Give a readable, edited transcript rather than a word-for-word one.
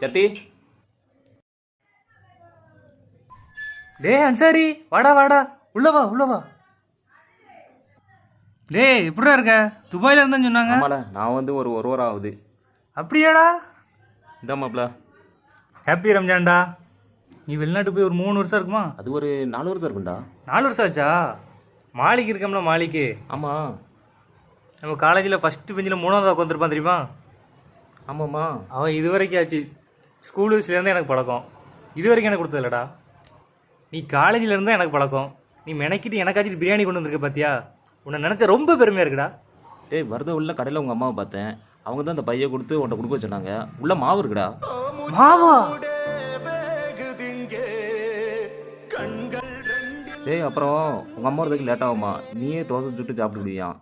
சத்தி டேய் அன்சாரி, வாடா வாடா, உள்ளவா உள்ளவா. டேய் எப்படிடா இருக்க? துபாயில இருந்தேன்னு சொன்னாங்க. ஆமாடா, நான் வந்து ஒரு வாரம் ஆகுது. அப்படியாடா? இந்த மாப்பிள ஹாப்பி ரம்ஜான்டா. நீ வெளிநாட்டு போய் ஒரு 3 வருஷம் இருக்குமா? அது ஒரு 4 வருஷம் இருக்குண்டா. 4 வருஷம் ஆச்சா? மாலிக் இருக்கம்ல, மாலிக்கு. ஆமாம். நம்ம காலேஜில் ஃபஸ்ட்டு பெஞ்சில் 3ஆவது உட்காந்துருப்பான் தெரியுமா? ஆமாம்மா. அவன் இது வரைக்கும் ஆச்சு. ஸ்கூல் வயசுலேருந்தே எனக்கு பழக்கம். இது வரைக்கும் எனக்கு கொடுத்ததில்லடா. நீ காலேஜில் இருந்தால் எனக்கு பழக்கம். நீ மெனக்கிட்டு எனக்காச்சும் பிரியாணி கொண்டு வந்திருக்க பார்த்தியா? உன்னை நினச்சா ரொம்ப பெருமையாக இருக்குடா. டேய் வரத உள்ள கடையில் உங்கள் அம்மாவை பார்த்தேன். அவங்க தான் அந்த பையை கொடுத்து உன்ட்ட கொடுக்க சொன்னாங்க. உள்ள மாவு இருக்குடா. மாவா? டேய் அப்புறம் உங்கள் அம்மா வரதுக்கு லேட் ஆகுமா? நீயே தோசை சுட்டு சாப்பிட்டு முடியும்.